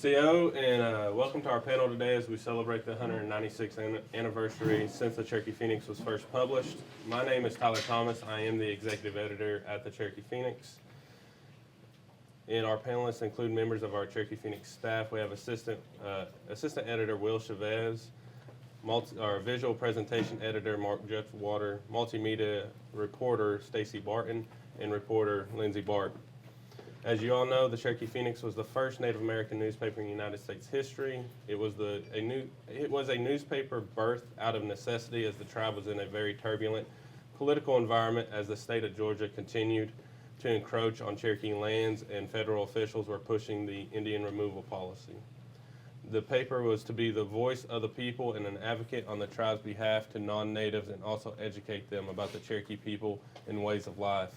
CO, and welcome to our panel today as we celebrate the 196th anniversary since the Cherokee Phoenix was first published. My name is Tyler Thomas. I am the executive editor at the Cherokee Phoenix. And our panelists include members of our Cherokee Phoenix staff. We have assistant editor ᎠՀÉ υπάρχ, our visual presentation editor Mark Jutwater, multimedia reporter Stacy Barton, and reporter Lindsay Bark. As you all know, the Cherokee Phoenix was the first Native American newspaper in United States history. It was a newspaper birthed out of necessity as the tribe was in a very turbulent political environment as the state of Georgia continued to encroach on Cherokee lands and federal officials were pushing the Indian removal policy. The paper was to be the voice of the people and an advocate on the tribe's behalf to non-natives and also educate them about the Cherokee people and ways of life.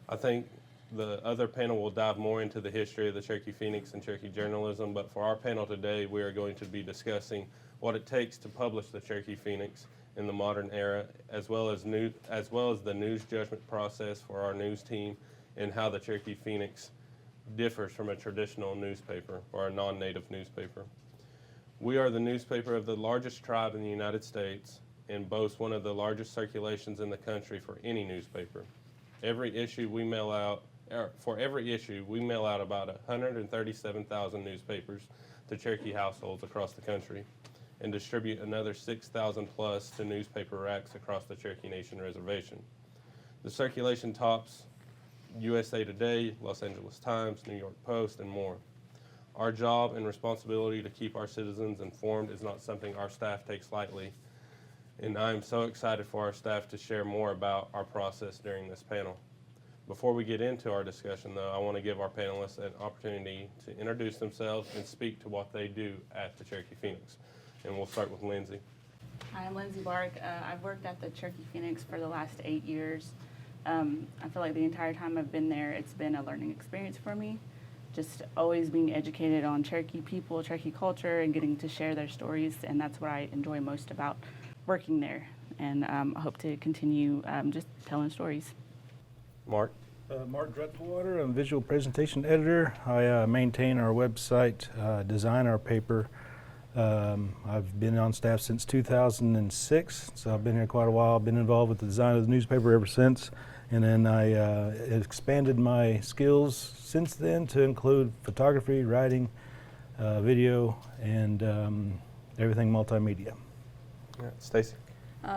I think the other panel will dive more into the history of the Cherokee Phoenix and Cherokee journalism, but for our panel today, we are going to be discussing what it takes to publish the Cherokee Phoenix in the modern era, as well as the news judgment process for our news team, and how the Cherokee Phoenix differs from a traditional newspaper or a non-native newspaper. We are the newspaper of the largest tribe in the United States and boasts one of the largest circulations in the country for any newspaper. For every issue, we mail out about 137,000 newspapers to Cherokee households across the country and distribute another 6,000 plus to newspaper racks across the Cherokee Nation Reservation. The circulation tops USA Today, Los Angeles Times, New York Post, and more. Our job and responsibility to keep our citizens informed is not something our staff takes lightly, and I am so excited for our staff to share more about our process during this panel. Before we get into our discussion, though, I want to give our panelists an opportunity to introduce themselves and speak to what they do at the Cherokee Phoenix. And we'll start with Lindsay. Hi, I'm Lindsay Bark. I've worked at the Cherokee Phoenix for the last 8 years. I feel like the entire time I've been there, it's been a learning experience for me. Just always being educated on Cherokee people, Cherokee culture, and getting to share their stories. And that's what I enjoy most about working there. And I hope to continue just telling stories. Mark. Mark Jutwater, I'm visual presentation editor. I maintain our website, design our paper. I've been on staff since 2006, so I've been here quite a while. I've been involved with the design of the newspaper ever since, and then I expanded my skills since then to include photography, writing, video, and everything multimedia. All right, Stacy.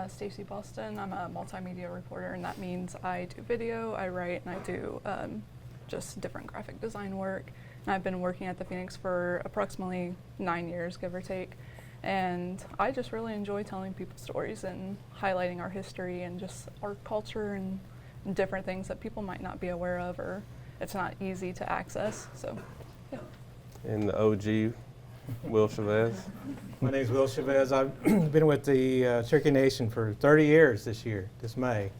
Stacy Boston. I'm a multimedia reporter, and that means I do video, I write, and I do just different graphic design work. And I've been working at the Phoenix for approximately 9 years, give or take. And I just really enjoy telling people stories and highlighting our history and just our culture and different things that people might not be aware of, or it's not easy to access. So, yeah. And the OG, ᎠՀÉ υπάρχ. My name is ᎠՀÉ υπάρχ. I've been with the Cherokee Nation for 30 years this May.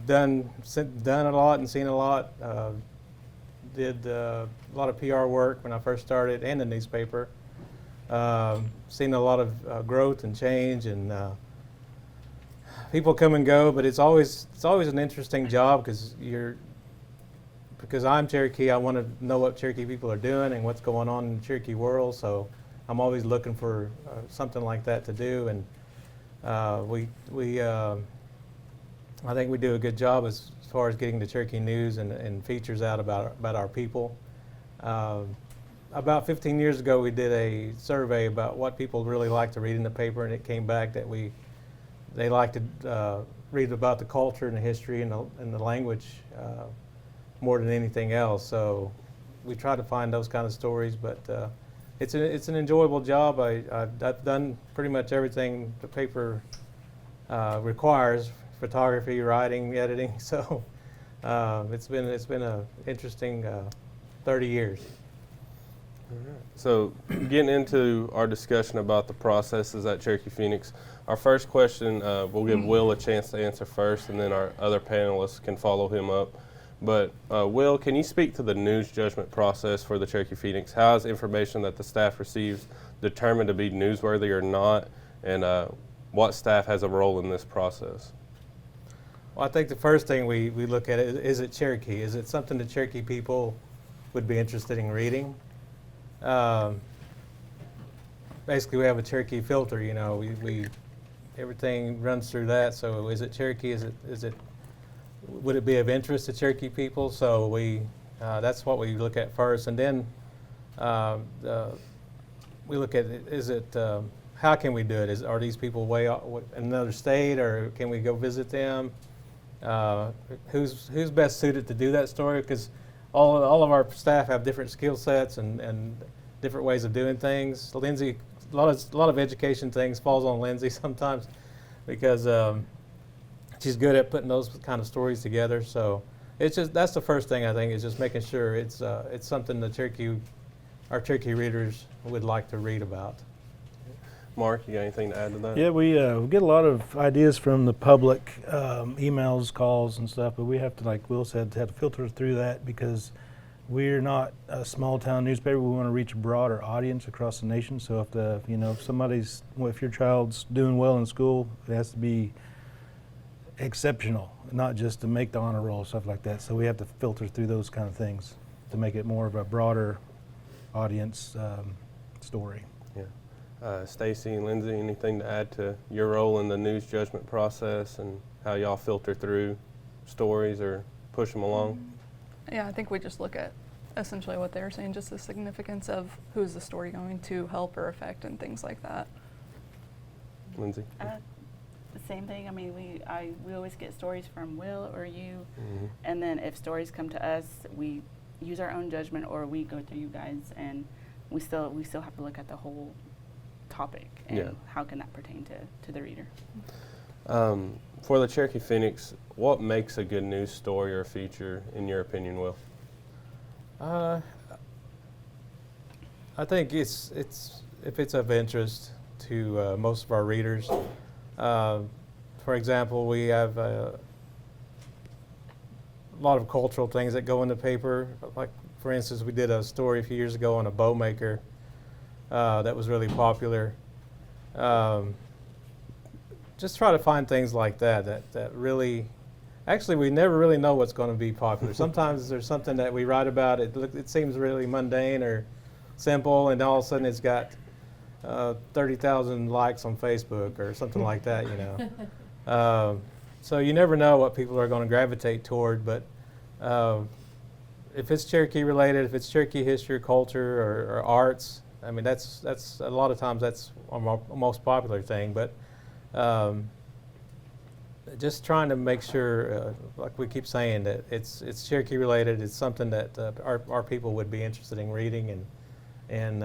Done a lot and seen a lot. Did a lot of PR work when I first started and the newspaper. Seen a lot of growth and change, and people come and go, but it's always an interesting job because I'm Cherokee. I want to know what Cherokee people are doing and what's going on in the Cherokee world, so I'm always looking for something like that to do, and I think we do a good job as far as getting the Cherokee news and features out about our people. About 15 years ago, we did a survey about what people really like to read in the paper, and it came back that they like to read about the culture and the history and the language more than anything else. So we try to find those kind of stories, but it's an enjoyable job. I've done pretty much everything the paper requires: photography, writing, editing. So it's been an interesting 30 years. All right. So getting into our discussion about the processes at Cherokee Phoenix, our first question, we'll give Will a chance to answer first, and then our other panelists can follow him up. But Will, can you speak to the news judgment process for the Cherokee Phoenix? How is information that the staff receives determined to be newsworthy or not, and what staff has a role in this process? Well, I think the first thing we look at is it Cherokee? Is it something that Cherokee people would be interested in reading? Basically, we have a Cherokee filter. You know, we everything runs through that. So, is it Cherokee? Would it be of interest to Cherokee people? So that's what we look at first, and then we look at how can we do it? Are these people way out in another state, or can we go visit them? Who's best suited to do that story? Because all of our staff have different skill sets and different ways of doing things. Lindsay, a lot of education things falls on Lindsay sometimes because she's good at putting those kind of stories together. So that's the first thing I think is just making sure it's something that our Cherokee readers would like to read about. Mark, you got anything to add to that? Yeah, we get a lot of ideas from the public, emails, calls, and stuff. But we have to, like Will said, have to filter through that because we're not a small town newspaper. We want to reach a broader audience across the nation. So if your child's doing well in school, it has to be exceptional, not just to make the honor roll, stuff like that. So we have to filter through those kind of things to make it more of a broader audience story. Yeah. Stacy and Lindsay, anything to add to your role in the news judgment process and how y'all filter through stories or push them along? Yeah, I think we just look at essentially what they were saying, just the significance of who's the story going to help or affect and things like that. Lindsay? The same thing. I mean, we always get stories from Will or you, Mm-hmm. and then if stories come to us, we use our own judgment or we go through you guys, and we still have to look at the whole topic and Yeah. how can that pertain to the reader. For the Cherokee Phoenix, what makes a good news story or feature, in your opinion, Will? I think it's if it's of interest to most of our readers. For example, we have a lot of cultural things that go in the paper. Like, for instance, we did a story a few years ago on a bow maker that was really popular. Just try to find things like that really, actually we never really know what's going to be popular. Sometimes there's something that we write about, it seems really mundane or simple, and all of a sudden it's got 30,000 likes on Facebook or something like that, you know. So you never know what people are going to gravitate toward, but if it's Cherokee related, if it's Cherokee history or culture or arts, I mean, that's a lot of times that's our most popular thing, but just trying to make sure, like we keep saying, that it's Cherokee related. It's something that our people would be interested in reading, and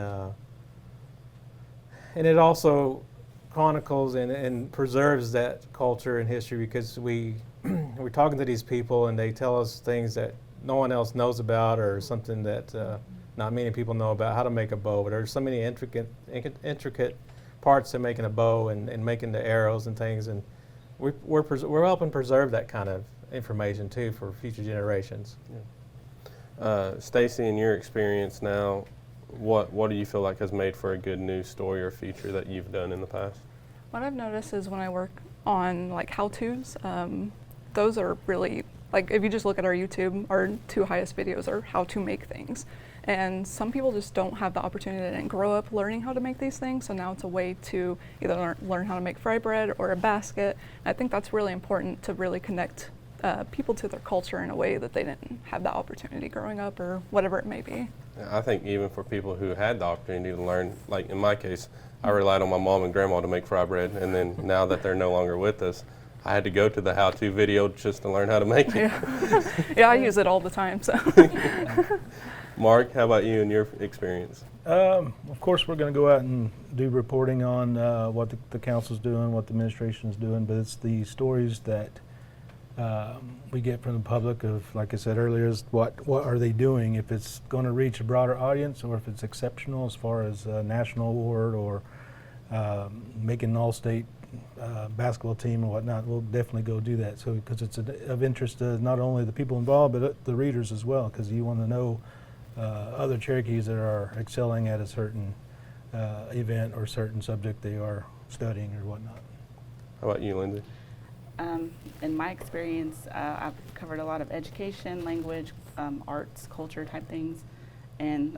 it also chronicles and preserves that culture and history, because we're talking to these people and they tell us things that no one else knows about, or something that not many people know about, how to make a bow. But there's so many intricate parts to making a bow and making the arrows and things, and we're helping preserve that kind of information too for future generations. Yeah. Stacy, in your experience now, what do you feel like has made for a good news story or feature that you've done in the past? What I've noticed is when I work on like how-tos, those are really, like if you just look at our YouTube, our 2 highest videos are how to make things. And some people just don't have the opportunity to grow up learning how to make these things, so now it's a way to either learn how to make fry bread or a basket. I think that's really important to really connect people to their culture in a way that they didn't have the opportunity growing up, or whatever it may be. I think even for people who had the opportunity to learn, like in my case, I relied on my mom and grandma to make fry bread, and then now that they're no longer with us, I had to go to the how-to video just to learn how to make it. Yeah, yeah, I use it all the time. So. Mark, how about you and your experience? Of course, we're going to go out and do reporting on what the council's doing, what the administration's doing, but it's the stories that we get from the public of, like I said earlier, is what are they doing, if it's going to reach a broader audience, or if it's exceptional as far as a national award or making an all-state basketball team or whatnot. We'll definitely go do that. So because it's of interest to not only the people involved, but the readers as well, because you want to know other Cherokees that are excelling at a certain event or certain subject they are studying or whatnot. How about you, Lindsay? In my experience, I've covered a lot of education, language, arts, culture type things, and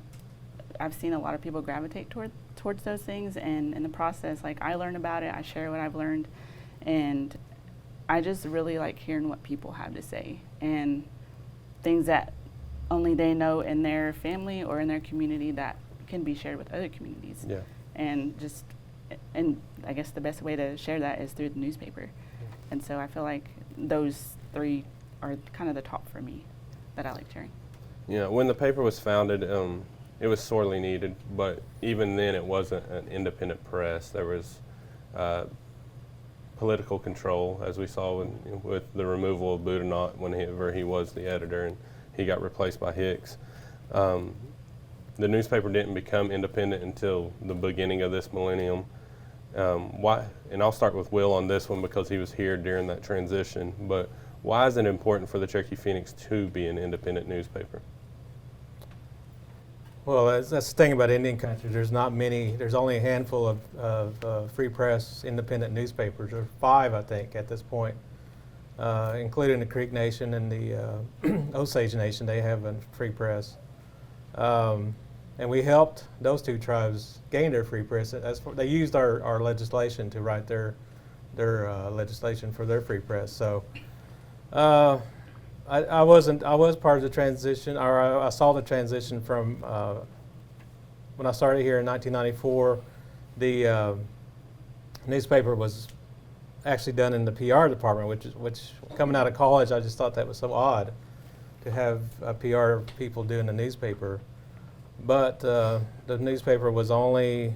I've seen a lot of people gravitate towards those things. And in the process, like, I learn about it, I share what I've learned, and I just really like hearing what people have to say and things that only they know in their family or in their community that can be shared with other communities. Yeah. And I guess the best way to share that is through the newspaper. And so I feel like those three are kind of the top for me that I like sharing. Yeah, when the paper was founded, it was sorely needed, but even then it wasn't an independent press. There was political control, as we saw with the removal of Boudinot whenever he was the editor and he got replaced by Hicks. The newspaper didn't become independent until the beginning of this millennium. Why? And I'll start with Will on this one because he was here during that transition. But why is it important for the Cherokee Phoenix to be an independent newspaper? Well, that's the thing about Indian country. There's not many. There's only a handful of free press independent newspapers, or 5, I think, at this point, including the Creek Nation and the Osage Nation. They have a free press. And we helped those 2 tribes gain their free press. They used our legislation to write their legislation for their free press. So I was part of the transition, or I saw the transition from when I started here in 1994. The newspaper was actually done in the PR department, which coming out of college, I just thought that was so odd to have PR people doing the newspaper. But the newspaper was only,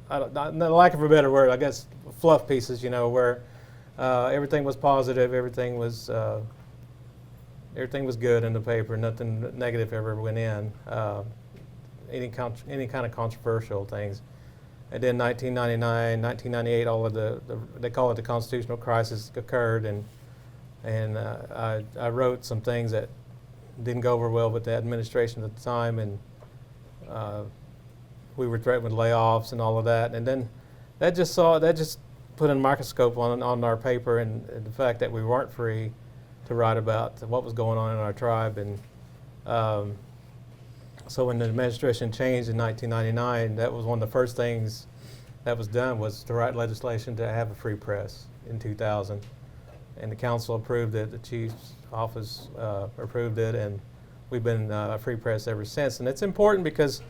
the lack of a better word, I guess, fluff pieces, where everything was positive, everything was good in the paper, nothing negative ever went in, any kind of controversial things. And then 1999, 1998, all of they call it the constitutional crisis occurred, and I wrote some things that didn't go over well with the administration at the time, and we were threatened with layoffs and all of that. And then that just put a microscope on our paper and the fact that we weren't free to write about what was going on in our tribe. And so when the administration changed in 1999, that was one of the first things that was done, was to write legislation to have a free press in 2000. And the council approved it, the chief's office approved it, and we've been a free press ever since. And it's important because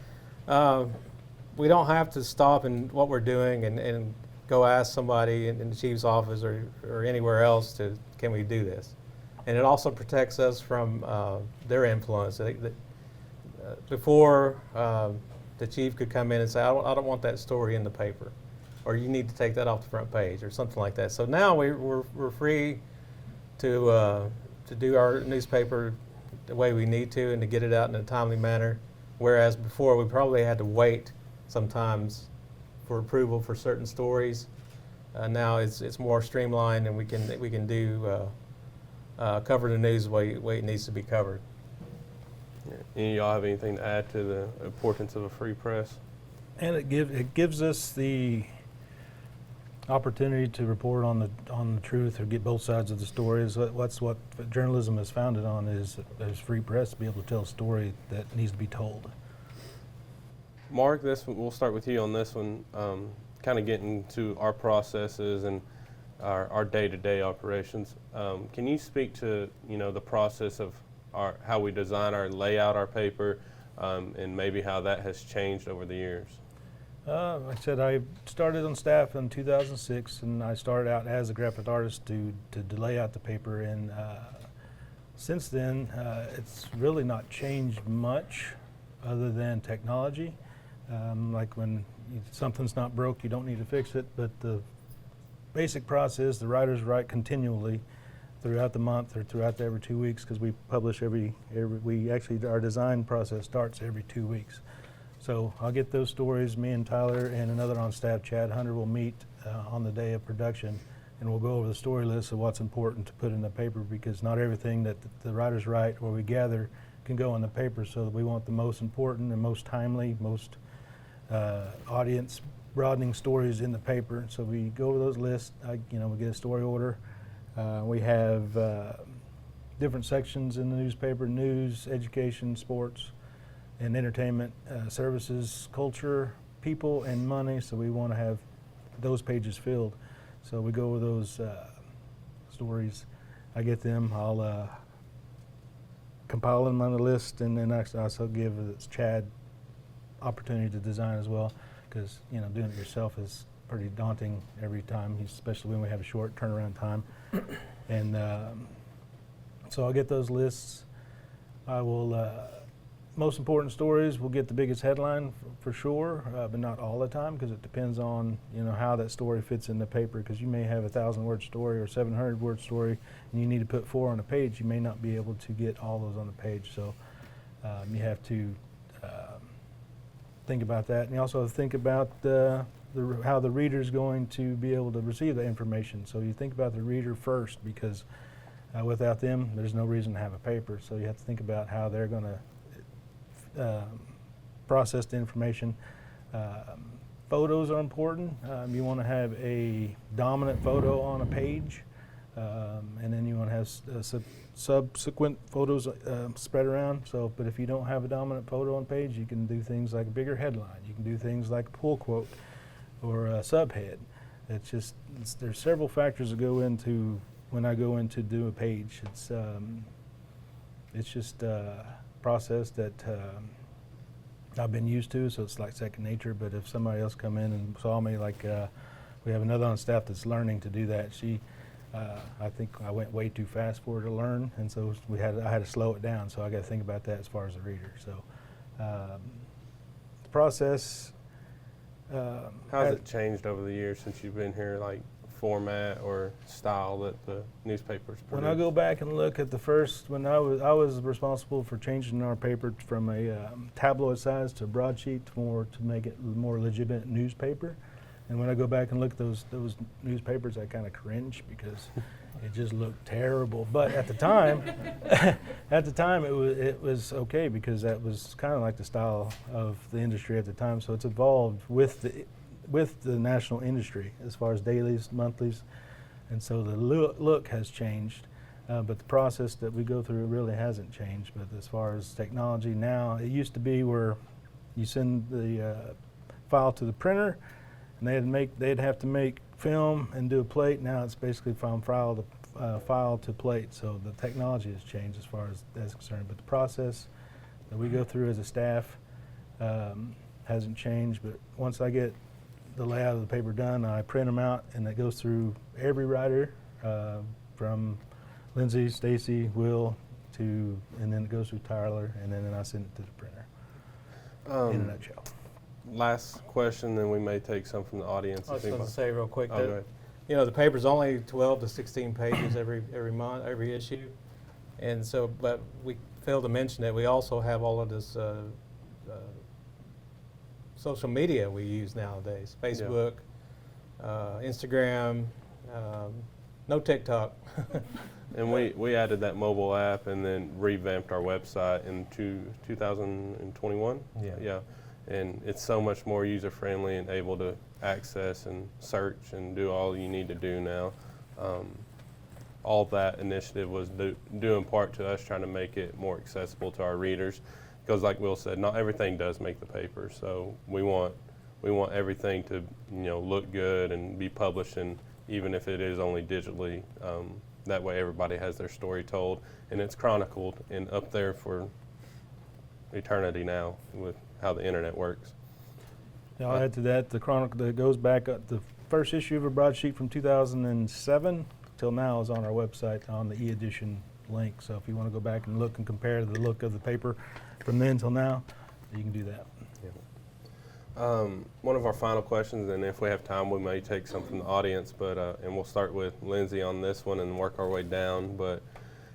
we don't have to stop in what we're doing and go ask somebody in the chief's office or anywhere else can we do this? And it also protects us from their influence. Before, the chief could come in and say, I don't want that story in the paper, or you need to take that off the front page, or something like that. So now we're free to do our newspaper the way we need to and to get it out in a timely manner, whereas before we probably had to wait sometimes for approval for certain stories. Now it's more streamlined, and we can do cover the news the way it needs to be covered. Any of y'all have anything to add to the importance of a free press? And it gives us the opportunity to report on the truth or get both sides of the stories. That's what journalism is founded on, is free press to be able to tell a story that needs to be told. Mark, we'll start with you on this one. Kind of getting to our processes and our day-to-day operations. Can you speak to the process of how we design our layout, our paper, and maybe how that has changed over the years? Like I said, I started on staff in 2006, and I started out as a graphic artist to lay out the paper. And since then, it's really not changed much other than technology. Like when something's not broke, you don't need to fix it. But the basic process, the writers write continually throughout the month or throughout every 2 weeks, because we publish our design process starts every 2 weeks. So I'll get those stories. Me and Tyler and another on staff, Chad Hunter, will meet on the day of production, and we'll go over the story list of what's important to put in the paper, because not everything that the writers write or we gather can go in the paper. So we want the most important and most timely, most audience broadening stories in the paper. So we go over those lists. We get a story order. We have different sections in the newspaper: news, education, sports, and entertainment, services, culture, people, and money. So we want to have those pages filled. So we go over those stories. I get them. I'll compile them on the list, and then I also give Chad opportunity to design as well, because doing it yourself is pretty daunting every time, especially when we have a short turnaround time. And so I'll get those lists. I will most important stories will get the biggest headline for sure, but not all the time, because it depends on how that story fits in the paper. Because you may have a 1,000-word story or 700-word story, and you need to put 4 on a page. You may not be able to get all those on the page, so you have to think about that. And you also have to think about how the reader's going to be able to receive the information. So you think about the reader first, because without them, there's no reason to have a paper. So you have to think about how they're going to process the information. Photos are important. You want to have a dominant photo on a page, and then you want to have subsequent photos spread around. So, but if you don't have a dominant photo on page, you can do things like a bigger headline. You can do things like a pull quote or a subhead. There's several factors that go into when I go in to do a page. It's just process that I've been used to, so it's like second nature. But if somebody else come in and saw me, like we have another on staff that's learning to do that. I think I went way too fast for her to learn, and so I had to slow it down. So I got to think about that as far as the reader. So the process. How's it changed over the years since you've been here, like format or style that the newspapers produce? When I go back and look at the first, when I was responsible for changing our paper from a tabloid size to a broadsheet to make it a more legitimate newspaper. And when I go back and look at those newspapers, I kind of cringe, because it just looked terrible. But at the time, it was okay, because that was kind of like the style of the industry at the time. So it's evolved with the national industry as far as dailies, monthlies, and so the look has changed, but the process that we go through really hasn't changed. But as far as technology now, it used to be where you send the file to the printer, and they'd have to make film and do a plate. Now it's basically from file to plate. So the technology has changed as far as that's concerned, but the process that we go through as a staff hasn't changed. But once I get the layout of the paper done, I print them out, and it goes through every writer, from Lindsay, Stacy, Will, and then it goes through Tyler, and then I send it to the printer. In a nutshell. Last question, then we may take some from the audience. I was going to say real quick Oh, that go ahead. the paper's only 12 to 16 pages every month, every issue, and so, but we failed to mention that we also have all of this social media we use nowadays: Facebook, Instagram, no TikTok. And we added that mobile app and then revamped our website in 2021. Yeah. And it's so much more user-friendly and able to access and search and do all you need to do now. All that initiative was due in part to us trying to make it more accessible to our readers, because like Will said, not everything does make the paper. So we want everything to look good and be published, and even if it is only digitally, that way everybody has their story told and it's chronicled and up there for eternity now with how the internet works. I'll add to that, the chronicle that goes back, the first issue of a broadsheet from 2007 till now is on our website on the e-edition link. So if you want to go back and look and compare the look of the paper from then till now, you can do that. One of our final questions, and if we have time, we may take some from the audience, but and we'll start with Lindsay on this one and work our way down. But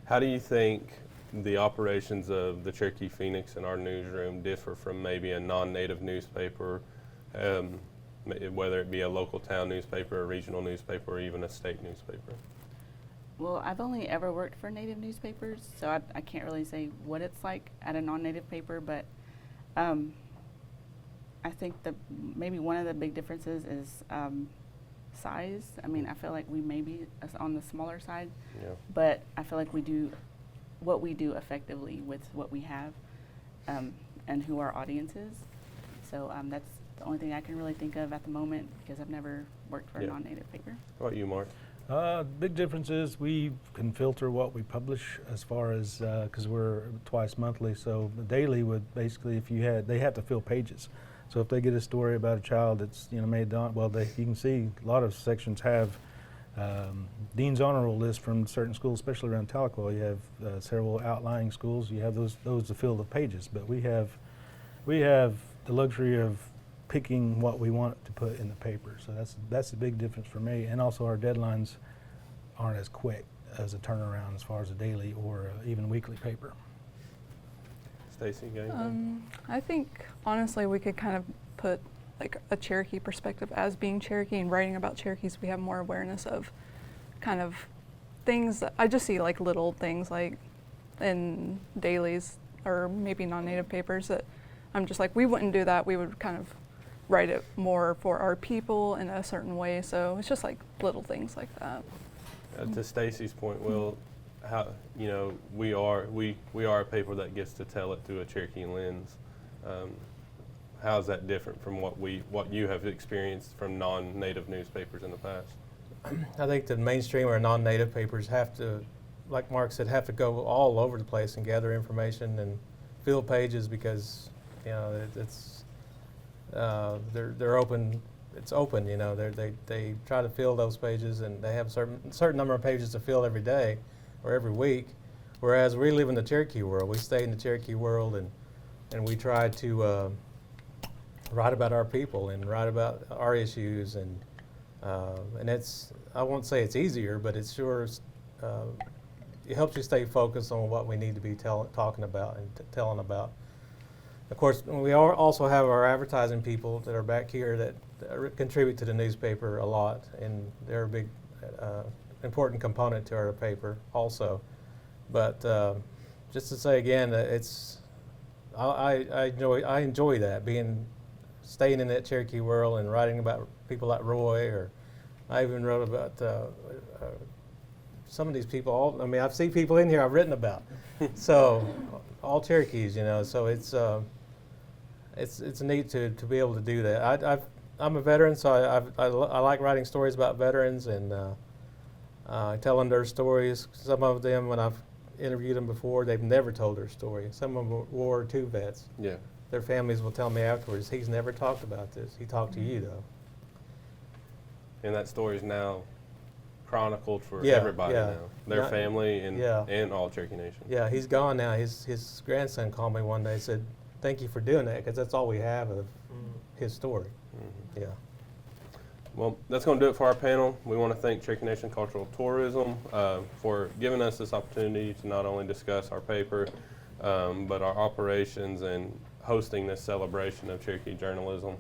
how do you think the operations of the Cherokee Phoenix and our newsroom differ from maybe a non-native newspaper, whether it be a local town newspaper, a regional newspaper, or even a state newspaper? Well, I've only ever worked for native newspapers, so I can't really say what it's like at a non-native paper, but I think maybe one of the big differences is size. I mean, I feel like we may be on the smaller side, Yeah. but I feel like we do what we do effectively with what we have, and who our audience is. So that's the only thing I can really think of at the moment, because I've never worked for a Yeah. non-native paper. What about you, Mark? Big difference is we can filter what we publish as far as, because we're twice monthly, so the daily would basically, they have to fill pages. So if they get a story about a child that's made on, well, you can see a lot of sections have Dean's Honor Roll list from certain schools, especially around Tahlequah. You have several outlying schools. You have those to fill the pages, but we have the luxury of picking what we want to put in the paper. So that's a big difference for me. And also our deadlines aren't as quick as a turnaround as far as a daily or even weekly paper. Stacy, you got anything? I think honestly we could kind of put like a Cherokee perspective as being Cherokee and writing about Cherokees. We have more awareness of kind of things that I just see, like little things like in dailies or maybe non-native papers that I'm just like, we wouldn't do that. We would kind of write it more for our people in a certain way. So it's just like little things like that. To Stacy's point, Will, how we are a paper that gets to tell it through a Cherokee lens. How is that different from what you have experienced from non-native newspapers in the past? I think the mainstream or non-native papers have to, like Mark said, have to go all over the place and gather information and fill pages, because they're open. It's open. They try to fill those pages, and they have a certain number of pages to fill every day or every week. Whereas we live in the Cherokee world. We stay in the Cherokee world, and we try to write about our people and write about our issues, and it's, I won't say it's easier, but it's sure it helps you stay focused on what we need to be talking about and telling about. Of course, we also have our advertising people that are back here that contribute to the newspaper a lot, and they're a big important component to our paper also. But just to say again, I enjoy that, staying in that Cherokee world and writing about people like Roy, or I even wrote about some of these people. I've seen people in here I've written about. So all Cherokees, so it's neat to be able to do that. I'm a veteran, so I like writing stories about veterans and telling their stories. Some of them, when I've interviewed them before, they've never told their story. Some of them were World War II vets. Yeah. Their families will tell me afterwards, he's never talked about this. He talked to you, though. And that story is now chronicled for Yeah, everybody yeah. now, their family and Yeah. and all Cherokee Nation. Yeah, he's gone now. His grandson called me one day and said, thank you for doing that, because that's all we have of his story. Mhm. Yeah. Well, that's going to do it for our panel. We want to thank Cherokee Nation Cultural Tourism for giving us this opportunity to not only discuss our paper, but our operations and hosting this celebration of Cherokee journalism.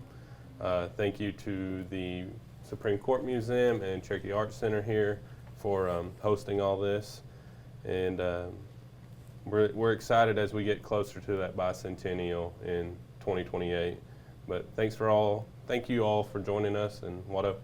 Thank you to the Supreme Court Museum and Cherokee Arts Center here for hosting all this. And we're excited as we get closer to that bicentennial in 2028. But thank you all for joining us, and what up.